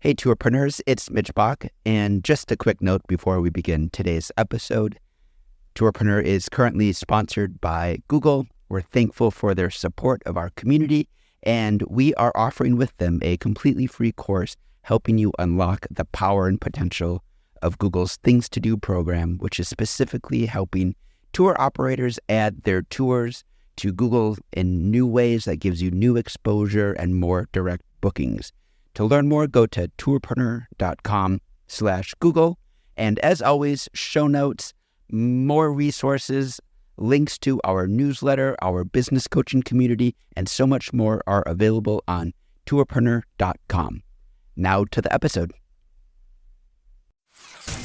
Hey, Tourpreneurs, it's Mitch Bach, and just a quick note before we begin today's episode. Tourpreneur is currently sponsored by Google. We're thankful for their support of our community, and we are offering with them a completely free course helping you unlock the power and potential of Google's Things to Do program, which is specifically helping tour operators add their tours to Google in new ways that gives you new exposure and more direct bookings. To learn more, go to tourpreneur.com/Google. And as always, show notes, more resources, links to our newsletter, our business coaching community, and so much more are available on tourpreneur.com. Now to the episode.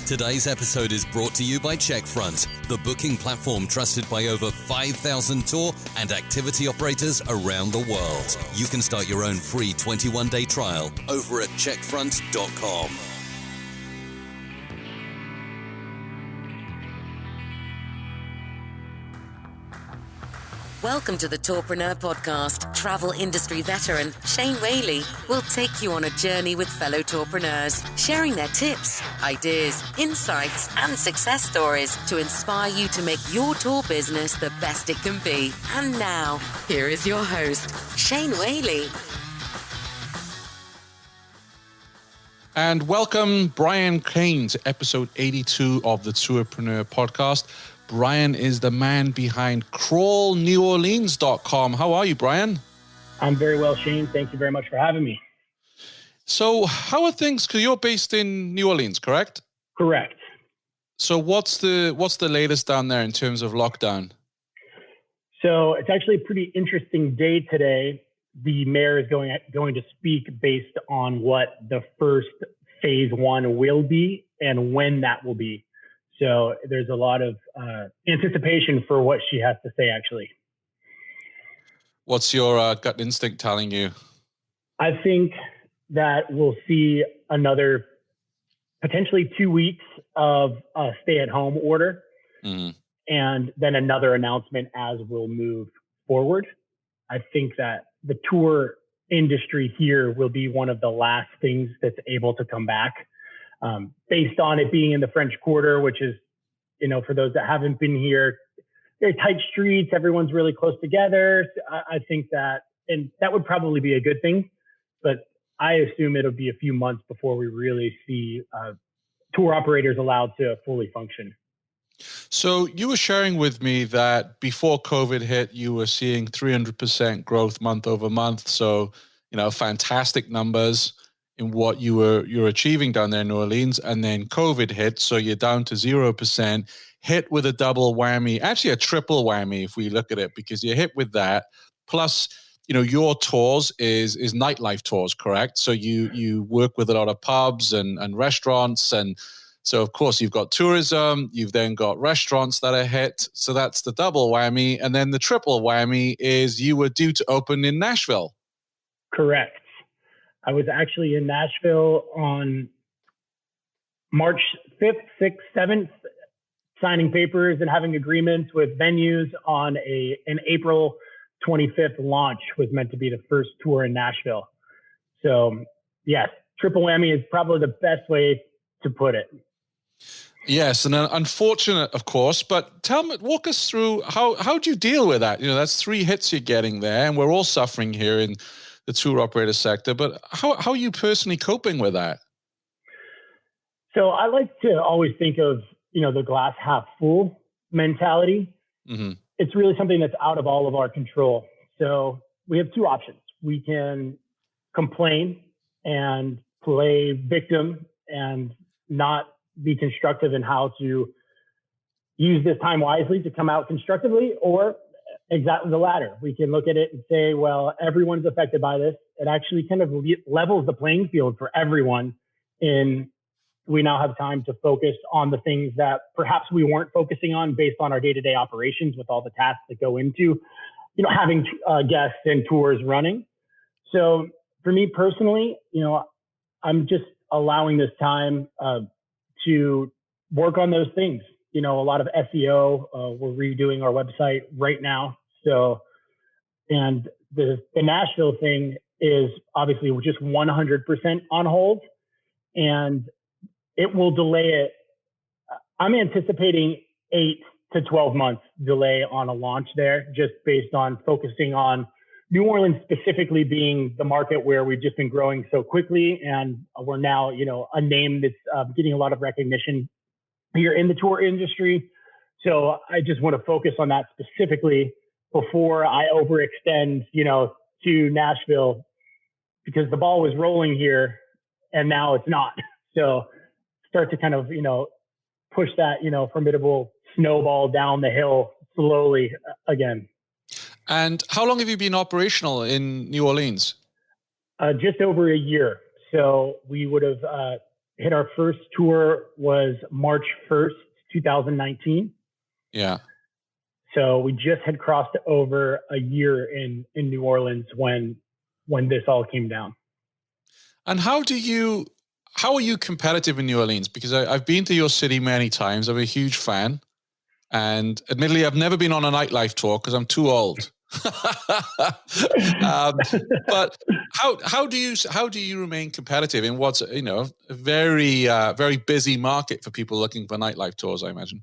Today's episode is brought to you by Checkfront, the booking platform trusted by over 5,000 tour and activity operators around the world. You can start your own free 21-day trial over at checkfront.com. Welcome to the Tourpreneur podcast. Travel industry veteran Shane Whaley will take you on a journey with fellow tourpreneurs, sharing their tips, ideas, insights, and success stories to inspire you to make your tour business the best it can be. And now, here is your host, Shane Whaley. And welcome Brian Cain to episode 82 of the Tourpreneur podcast. Brian is the man behind crawlneworleans.com. How are you, Brian? I'm very well, Shane. Thank you very much for having me. So how are things? Because you're based in New Orleans, correct? Correct. So what's the latest down there in terms of lockdown? So it's actually a pretty interesting day today. The mayor is going to speak based on what the first phase one will be and when that will be. So there's a lot of anticipation for what she has to say, actually. What's your gut instinct telling you? I think that we'll see another potentially 2 weeks of a stay-at-home order, and then another announcement as we'll move forward. I think that the tour industry here will be one of the last things that's able to come back. Based on it being in the French Quarter, which is, for those that haven't been here, very tight streets, everyone's really close together. I think that, and that would probably be a good thing, but I assume it'll be a few months before we really see tour operators allowed to fully function. So you were sharing with me that before COVID hit, you were seeing 300% growth month over month. So, fantastic numbers in what you're achieving down there in New Orleans, and then COVID hit, so you're down to 0%, hit with a double whammy, actually a triple whammy if we look at it, because you're hit with that. Plus, your tours is nightlife tours, correct? So you work with a lot of pubs and restaurants, and so of course you've got tourism, you've then got restaurants that are hit, so that's the double whammy, and then the triple whammy is you were due to open in Nashville. Correct. I was actually in Nashville on March 5th, 6th, 7th, signing papers and having agreements with venues on an April 25th launch was meant to be the first tour in Nashville. So, yes, triple whammy is probably the best way to put it. Yes, and unfortunate, of course, but walk us through how do you deal with that? That's 3 hits you're getting there, and we're all suffering here in the tour operator sector, but how are you personally coping with that? So I like to always think of, the glass half full mentality. Mm-hmm. It's really something that's out of all of our control. So we have 2 options. We can complain and play victim and not be constructive in how to use this time wisely to come out constructively, or exactly the latter. We can look at it and say, well, everyone's affected by this. It actually kind of levels the playing field for everyone. We now have time to focus on the things that perhaps we weren't focusing on based on our day-to-day operations with all the tasks that go into, having guests and tours running. So for me personally, I'm just allowing this time to work on those things. A lot of SEO. We're redoing our website right now. So, and the Nashville thing is obviously just 100% on hold. and it will delay it. I'm anticipating 8 to 12 months delay on a launch there, just based on focusing on New Orleans specifically being the market where we've just been growing so quickly. And we're now, a name that's getting a lot of recognition here in the tour industry. So I just want to focus on that specifically before I overextend, to Nashville, because the ball was rolling here and now it's not. So start to kind of, push that, formidable snowball down the hill slowly again. And how long have you been operational in New Orleans? Just over a year. So we would have hit our first tour was March 1st, 2019. Yeah. So we just had crossed over a year in New Orleans when this all came down. And how are you competitive in New Orleans? Because I've been to your city many times. I'm a huge fan. And admittedly, I've never been on a nightlife tour because I'm too old. But how do you remain competitive in what's a very very busy market for people looking for nightlife tours, I imagine?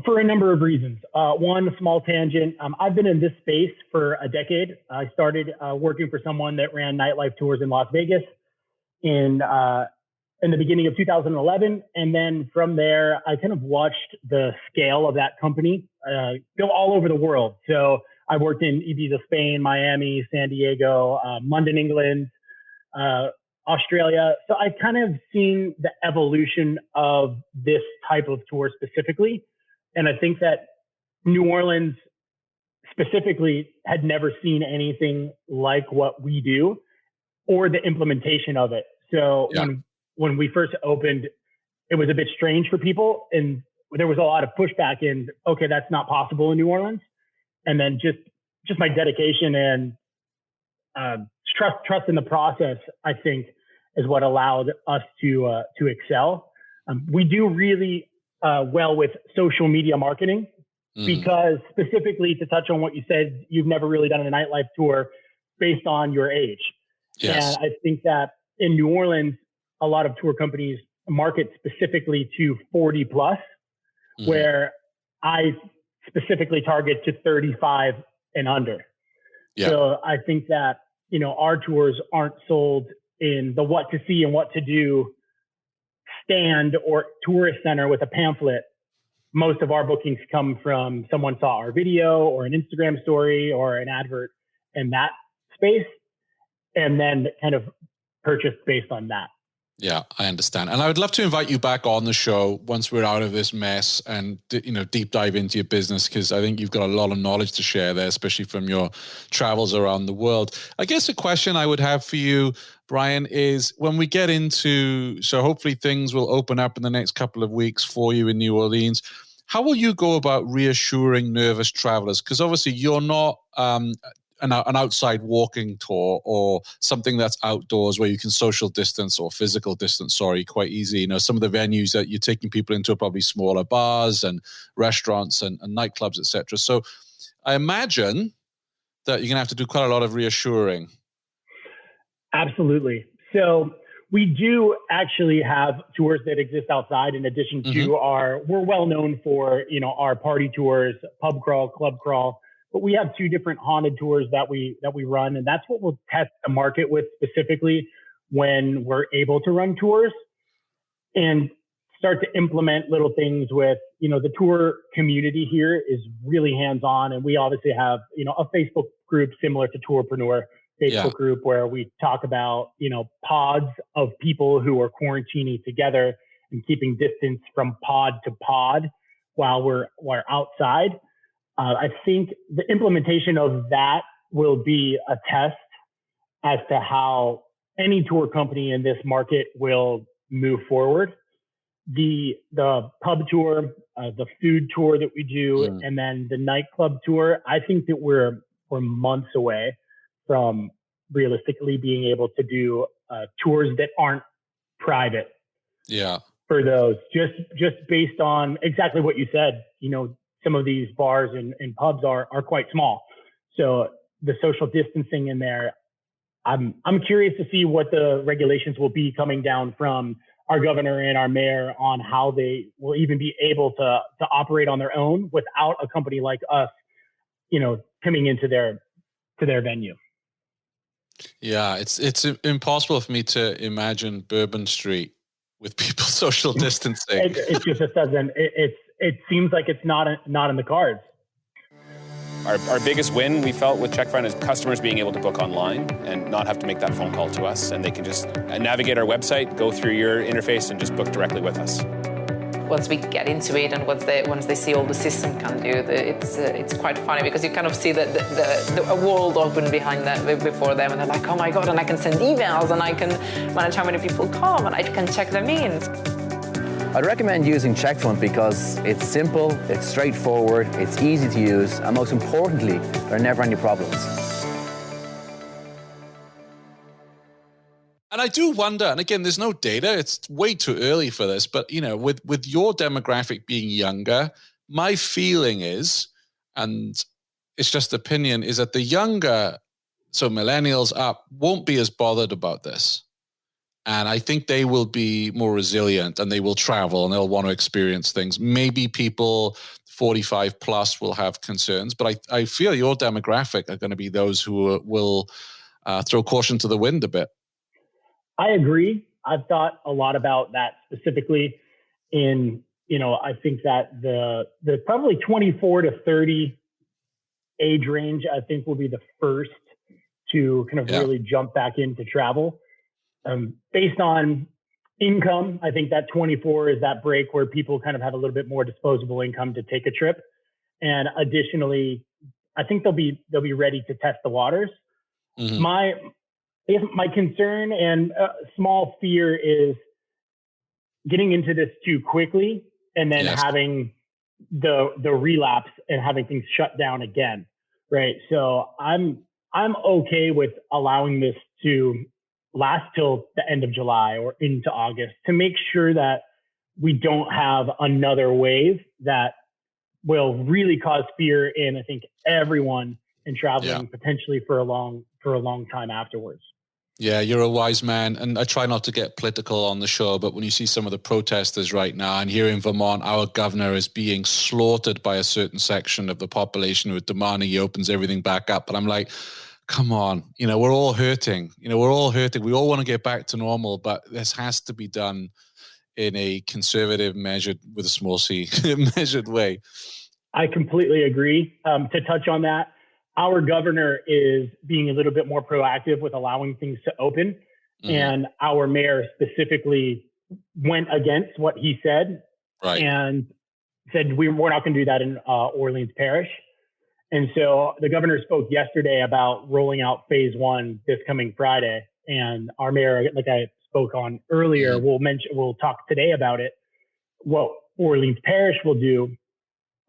For a number of reasons. One, small tangent. I've been in this space for a decade. I started working for someone that ran nightlife tours in Las Vegas in the beginning of 2011. And then from there, I kind of watched the scale of that company go all over the world. So I worked in Ibiza, Spain, Miami, San Diego, London, England, Australia. So I've kind of seen the evolution of this type of tour specifically. And I think that New Orleans specifically had never seen anything like what we do or the implementation of it. So when we first opened, it was a bit strange for people. And there was a lot of pushback in, okay, that's not possible in New Orleans. And then just my dedication and trust in the process, I think, is what allowed us to excel. We do really well with social media marketing, because specifically to touch on what you said, you've never really done a nightlife tour based on your age. Yes. And I think that in New Orleans, a lot of tour companies market specifically to 40 plus, where I specifically target to 35 and under. Yeah. So I think that, our tours aren't sold in the what to see and what to do stand or tourist center with a pamphlet. Most of our bookings come from someone saw our video or an Instagram story or an advert in that space, and then kind of purchased based on that. Yeah, I understand. And I would love to invite you back on the show once we're out of this mess and, deep dive into your business, because I think you've got a lot of knowledge to share there, especially from your travels around the world. I guess a question I would have for you, Brian, is when we get into, so hopefully things will open up in the next couple of weeks for you in New Orleans. How will you go about reassuring nervous travelers? Because obviously you're not an outside walking tour or something that's outdoors where you can social distance or physical distance, quite easy. Some of the venues that you're taking people into are probably smaller bars and restaurants and nightclubs, etc. So I imagine that you're going to have to do quite a lot of reassuring. Absolutely. So we do actually have tours that exist outside in addition to we're well known for, our party tours, pub crawl, club crawl. But we have two different haunted tours that we run, and that's what we'll test the market with specifically when we're able to run tours and start to implement little things with, the tour community here is really hands-on, and we obviously have, a Facebook group similar to Tourpreneur group where we talk about, pods of people who are quarantining together and keeping distance from pod to pod while we're outside. I think the implementation of that will be a test as to how any tour company in this market will move forward. The pub tour, the food tour that we do, and then the nightclub tour, I think that we're months away from realistically being able to do tours that aren't private. Yeah. For those, just based on exactly what you said, some of these bars and pubs are quite small. So the social distancing in there, I'm curious to see what the regulations will be coming down from our governor and our mayor on how they will even be able to operate on their own without a company like us, coming into their venue. Yeah, it's impossible for me to imagine Bourbon Street with people social distancing. It just doesn't. It seems like it's not in the cards. Our biggest win we felt with CheckFront is customers being able to book online and not have to make that phone call to us, and they can just navigate our website, go through your interface, and just book directly with us. Once we get into it and once they see all the system can do, it's quite funny because you kind of see a world open behind them before them, and they're like, oh my God, and I can send emails and I can manage how many people come and I can check them in. I'd recommend using CheckFront because it's simple, it's straightforward, it's easy to use, and most importantly, there are never any problems. And I do wonder, and again, there's no data, it's way too early for this, but with your demographic being younger, my feeling is, and it's just opinion, is that the younger, so millennials up, won't be as bothered about this. And I think they will be more resilient and they will travel and they'll want to experience things. Maybe people 45 plus will have concerns, but I feel your demographic are going to be those who will throw caution to the wind a bit. I agree. I've thought a lot about that specifically I think that the probably 24 to 30 age range, I think will be the first to kind of really jump back into travel. Based on income, I think that 24 is that break where people kind of have a little bit more disposable income to take a trip. And additionally, I think they'll be ready to test the waters. Mm-hmm. My concern and small fear is getting into this too quickly and then having the relapse and having things shut down again. Right. So I'm okay with allowing this to last till the end of July or into August to make sure that we don't have another wave that will really cause fear in, I think, everyone in traveling potentially for a long time afterwards. Yeah, you're a wise man. And I try not to get political on the show, but when you see some of the protesters right now, and here in Vermont, our governor is being slaughtered by a certain section of the population who are demanding he opens everything back up. But I'm like, come on, we're all hurting. We all want to get back to normal, but this has to be done in a conservative, measured, with a small c, measured way. I completely agree. To touch on that, our governor is being a little bit more proactive with allowing things to open. Mm-hmm. And our mayor specifically went against what he said and said, we're not going to do that in Orleans Parish. And so the governor spoke yesterday about rolling out phase 1 this coming Friday. And our mayor, like I spoke on earlier, we'll talk today about it, what Orleans Parish will do.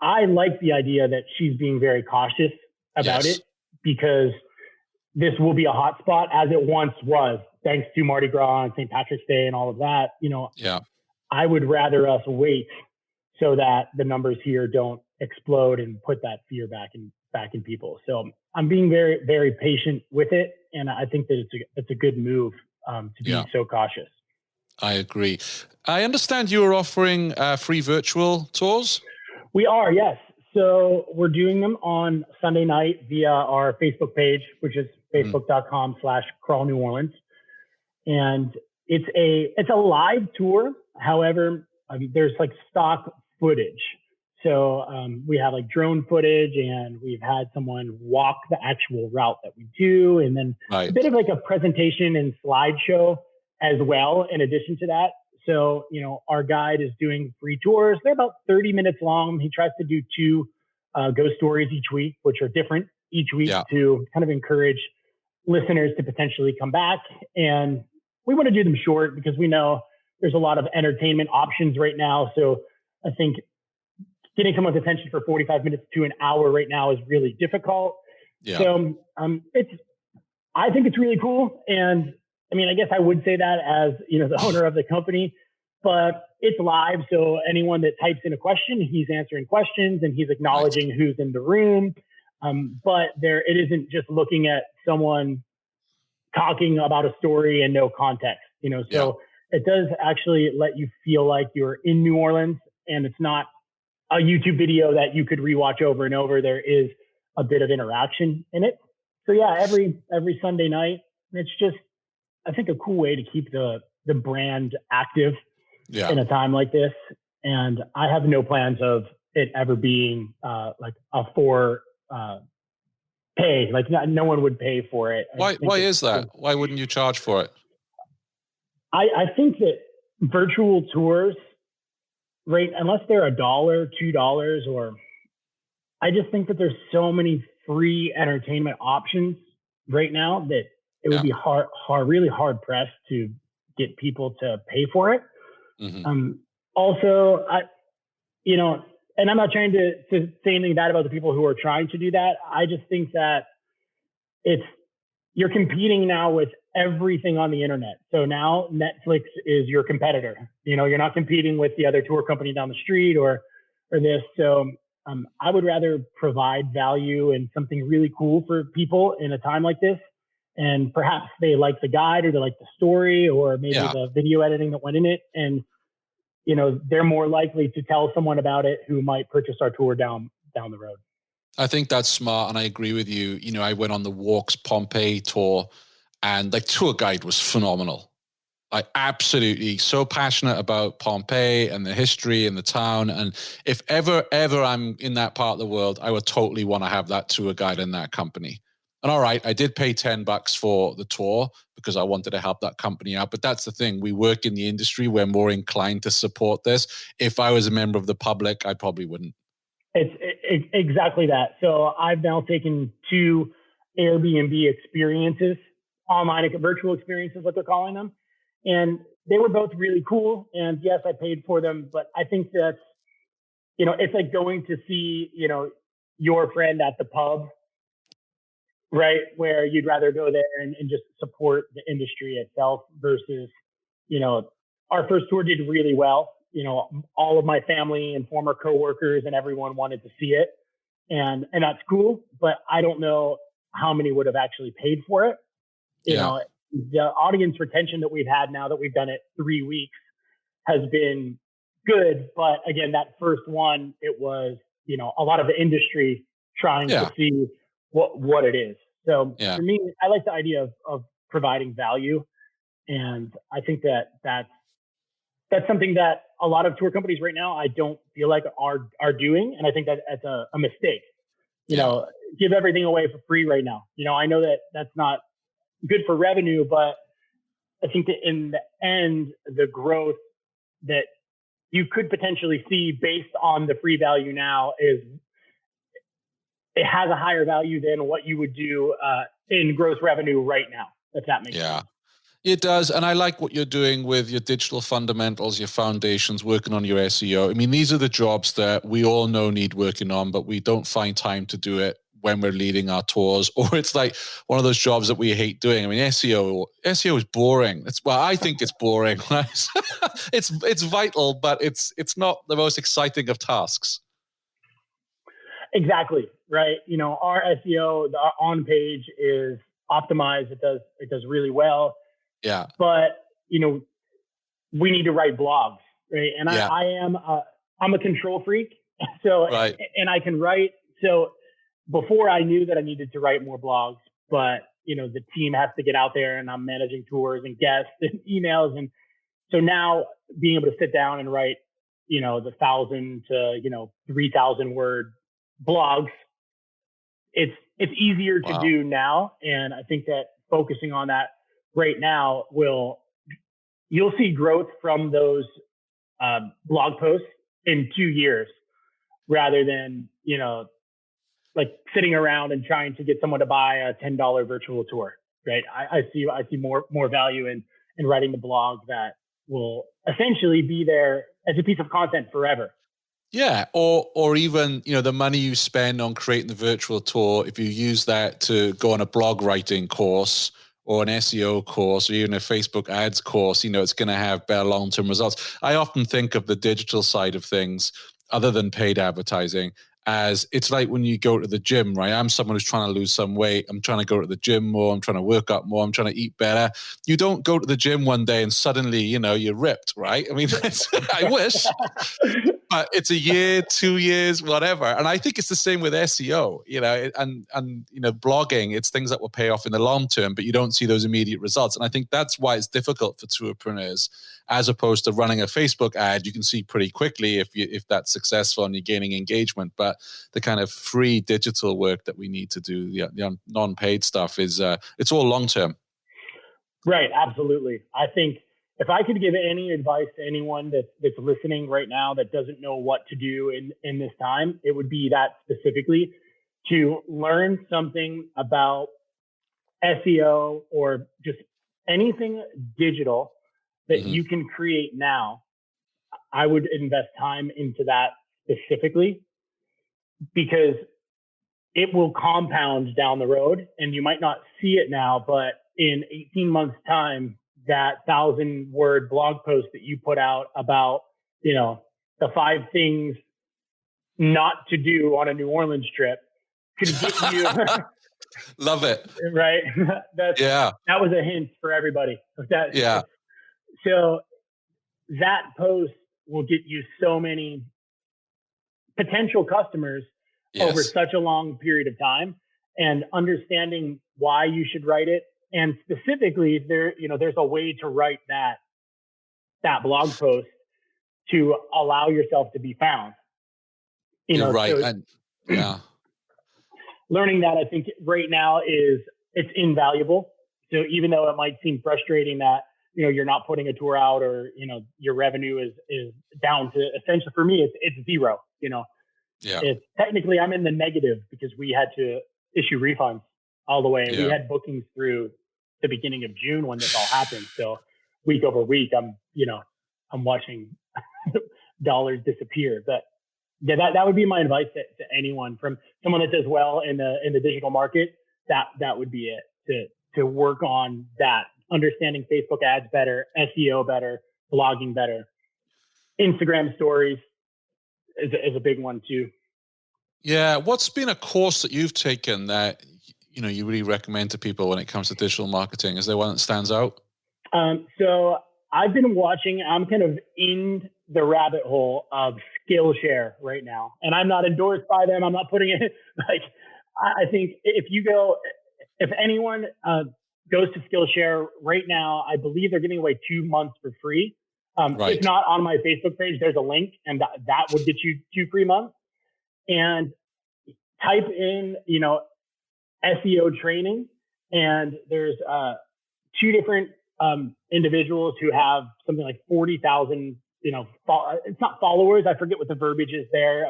I like the idea that she's being very cautious about it because this will be a hot spot as it once was, thanks to Mardi Gras and St. Patrick's Day and all of that. I would rather us wait so that the numbers here don't explode and put that fear back in people. So I'm being very, very patient with it. And I think that it's a good move to be so cautious. I agree. I understand you are offering free virtual tours. We are, yes. So we're doing them on Sunday night via our Facebook page, which is facebook.com/Crawl New Orleans. And it's a live tour. However, there's like stock footage. So we have like drone footage and we've had someone walk the actual route that we do. And then a bit of like a presentation and slideshow as well, in addition to that. So, our guide is doing free tours. They're about 30 minutes long. He tries to do 2 ghost stories each week, which are different each week to kind of encourage listeners to potentially come back. And we want to do them short because we know there's a lot of entertainment options right now. So I think getting someone's attention for 45 minutes to an hour right now is really difficult. Yeah. So I think it's really cool. And I mean, I guess I would say that as, the owner of the company, but it's live. So anyone that types in a question, he's answering questions and he's acknowledging who's in the room. But it isn't just looking at someone talking about a story and no context, so it does actually let you feel like you're in New Orleans, and it's not a YouTube video that you could rewatch over and over. There is a bit of interaction in it. So yeah, every Sunday night, it's just, I think, a cool way to keep the brand active in a time like this. And I have no plans of it ever being like a pay. Like no one would pay for it. Why is that? Why wouldn't you charge for it? I think that virtual tours, right, unless they're $1, $2, or I just think that there's so many free entertainment options right now that it would be really hard pressed to get people to pay for it. Mm-hmm. Also, and I'm not trying to say anything bad about the people who are trying to do that. I just think that you're competing now with everything on the internet. So now Netflix is your competitor. You're not competing with the other tour company down the street or this. So I would rather provide value and something really cool for people in a time like this. And perhaps they like the guide, or they like the story, or maybe the video editing that went in it. And they're more likely to tell someone about it who might purchase our tour down the road. I think that's smart, and I agree with you. I went on the Walks Pompeii tour, and the tour guide was phenomenal. Like, absolutely so passionate about Pompeii and the history and the town. And if ever I'm in that part of the world, I would totally want to have that tour guide in that company. And all right, I did pay $10 for the tour because I wanted to help that company out. But that's the thing. We work in the industry. We're more inclined to support this. If I was a member of the public, I probably wouldn't. It's exactly that. So I've now taken 2 Airbnb experiences, online virtual experiences, what they're calling them. And they were both really cool. And yes, I paid for them. But I think that's, it's like going to see, your friend at the pub, right? Where you'd rather go there and just support the industry itself versus, our first tour did really well. All of my family and former coworkers and everyone wanted to see it. And that's cool, but I don't know how many would have actually paid for it. The audience retention that we've had now that we've done it 3 weeks has been good. But again, that first one, it was, a lot of the industry trying to see what it is. So for me, I like the idea of providing value. And I think that's something that a lot of tour companies right now, I don't feel like are doing. And I think that's a mistake. Give everything away for free right now. I know that that's not good for revenue, but I think that in the end, the growth that you could potentially see based on the free value now it has a higher value than what you would do in gross revenue right now, if that makes sense. It does. And I like what you're doing with your digital fundamentals, your foundations, working on your SEO. I mean, these are the jobs that we all know need working on, but we don't find time to do it when we're leading our tours, or it's like one of those jobs that we hate doing. I mean, SEO is boring. I think it's boring. It's vital, but it's not the most exciting of tasks. Exactly. Right. Our SEO, the on page is optimized. It does really well. Yeah. But, we need to write blogs, right? And I'm a control freak. So, right. And I can write. So before I knew that I needed to write more blogs, but, the team has to get out there, and I'm managing tours and guests and emails. And so now being able to sit down and write, the 1,000 to, 3,000 word blogs, it's easier to do now. And I think that focusing on that right now you'll see growth from those blog posts in 2 years rather than, like sitting around and trying to get someone to buy a $10 virtual tour, right? I see more value in writing the blog that will essentially be there as a piece of content forever. Yeah, or even, the money you spend on creating the virtual tour, if you use that to go on a blog writing course or an SEO course or even a Facebook ads course, it's going to have better long-term results. I often think of the digital side of things, other than paid advertising, as it's like when you go to the gym, right? I'm someone who's trying to lose some weight. I'm trying to go to the gym more. I'm trying to work out more. I'm trying to eat better. You don't go to the gym one day and suddenly, you're ripped, right? I mean, I wish, but it's a year, 2 years, whatever. And I think it's the same with SEO, and blogging. It's things that will pay off in the long term, but you don't see those immediate results. And I think that's why it's difficult for tourpreneurs, as opposed to running a Facebook ad. You can see pretty quickly if that's successful and you're gaining engagement. But the kind of free digital work that we need to do, the non-paid stuff, is it's all long-term. Right. Absolutely. I think if I could give any advice to anyone that's listening right now that doesn't know what to do in this time, it would be that specifically, to learn something about SEO or just anything digital that you can create now. I would invest time into that specifically, because it will compound down the road, and you might not see it now, but in 18 months time, that 1,000-word blog post that you put out about, the 5 things not to do on a New Orleans trip could get you. Love it. Right. That was a hint for everybody. So that post will get you so many potential customers over such a long period of time, and understanding why you should write it. And specifically there's a way to write that blog post to allow yourself to be found. You're right. So learning that, I think right now it's invaluable. So even though it might seem frustrating that, you're not putting a tour out, or, your revenue is down to, essentially for me, it's zero, It's technically I'm in the negative because we had to issue refunds all the way. We had bookings through the beginning of June when this all happened. So week over week, I'm watching dollars disappear. But that would be my advice to anyone, from someone that does well in the digital market. That would be it, to work on that, understanding Facebook ads better, SEO better, blogging better. Instagram stories is a big one too. Yeah. What's been a course that you've taken that, you really recommend to people when it comes to digital marketing? Is there one that stands out? So I've been watching, I'm kind of in the rabbit hole of Skillshare right now, and I'm not endorsed by them. I'm not putting it I think if anyone goes to Skillshare right now, I believe they're giving away 2 months for free. If not, on my Facebook page, there's a link, and that would get you 2 free months. And type in, SEO training, and there's 2 different individuals who have something like 40,000, it's not followers. I forget what the verbiage is there.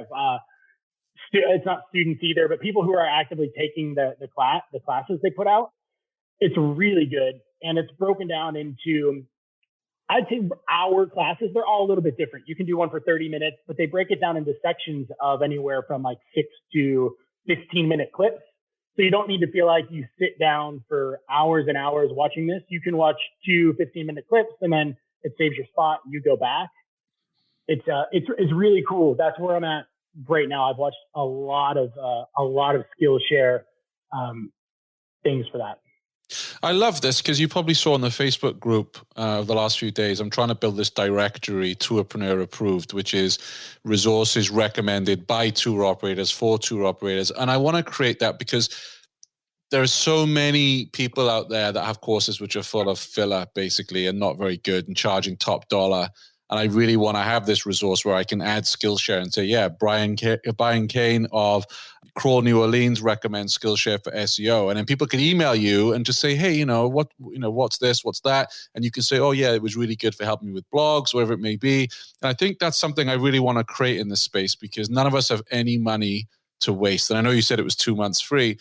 It's not students either, but people who are actively taking the classes they put out. It's really good, and it's broken down into, I'd say, hour classes. They're all a little bit different. You can do one for 30 minutes, but they break it down into sections of anywhere from like 6 to 15-minute clips. So you don't need to feel like you sit down for hours and hours watching this. You can watch 2 15-minute clips, and then it saves your spot. You go back. It's really cool. That's where I'm at right now. I've watched a lot of Skillshare things for that. I love this because you probably saw in the Facebook group of the last few days, I'm trying to build this directory, Tourpreneur approved, which is resources recommended by tour operators for tour operators. And I want to create that because there are so many people out there that have courses which are full of filler, basically, and not very good and charging top dollar. And I really want to have this resource where I can add Skillshare and say, Brian Cain of Crawl New Orleans recommends Skillshare for SEO. And then people can email you and just say, hey, what's this, what's that? And you can say, oh yeah, it was really good for helping me with blogs, whatever it may be. And I think that's something I really want to create in this space, because none of us have any money to waste. And I know you said it was 2 months free,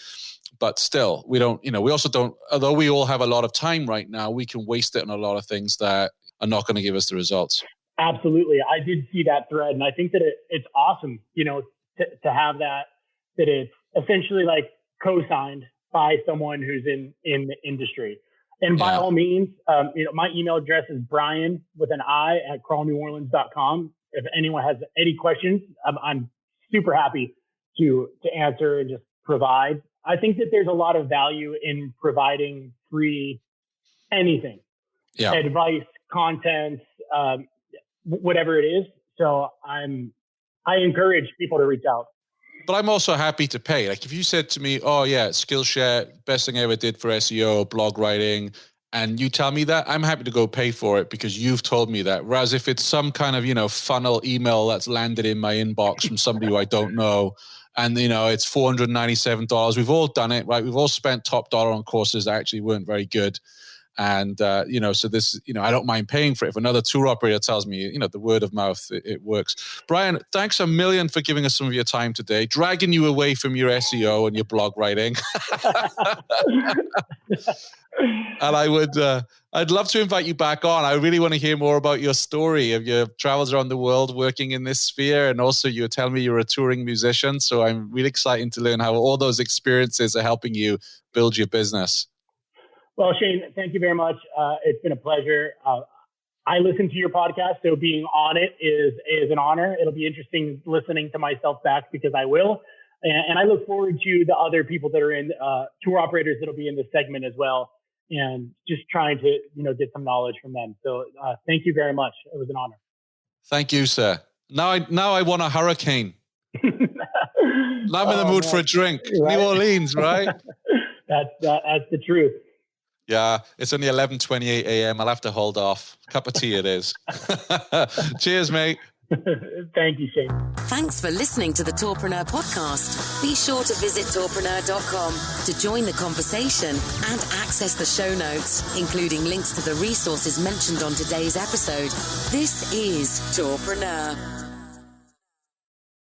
but still, we don't, we also don't, although we all have a lot of time right now, we can waste it on a lot of things that are not going to give us the results. Absolutely. I did see that thread, and I think that it's awesome, to have that it's essentially like co-signed by someone who's in the industry. And by all means, my email address is Brian with an I at crawlneworleans.com. If anyone has any questions, I'm super happy to answer and just provide. I think that there's a lot of value in providing free anything, advice, content, whatever it is. So I encourage people to reach out. But I'm also happy to pay. Like if you said to me, oh yeah, Skillshare, best thing I ever did for SEO, blog writing, and you tell me that, I'm happy to go pay for it because you've told me that. Whereas if it's some kind of, funnel email that's landed in my inbox from somebody who I don't know, and, it's $497, we've all done it, right? We've all spent top dollar on courses that actually weren't very good. And, so this, I don't mind paying for it. If another tour operator tells me, the word of mouth, it works. Brian, thanks a million for giving us some of your time today, dragging you away from your SEO and your blog writing. And I'd love to invite you back on. I really want to hear more about your story of your travels around the world working in this sphere. And also you were telling me you're a touring musician. So I'm really excited to learn how all those experiences are helping you build your business. Well, Shane, thank you very much. It's been a pleasure. I listen to your podcast, so being on it is an honor. It'll be interesting listening to myself back because I will. And I look forward to the other people that are in tour operators that'll be in this segment as well, and just trying to get some knowledge from them. So thank you very much. It was an honor. Thank you, sir. Now I want a hurricane. Now I'm in the mood for a drink. Right? New Orleans, right? That's the truth. Yeah, it's only 11:28 a.m. I'll have to hold off. Cup of tea it is. Cheers, mate. Thank you, Shane. Thanks for listening to the Tourpreneur podcast. Be sure to visit tourpreneur.com to join the conversation and access the show notes, including links to the resources mentioned on today's episode. This is Tourpreneur.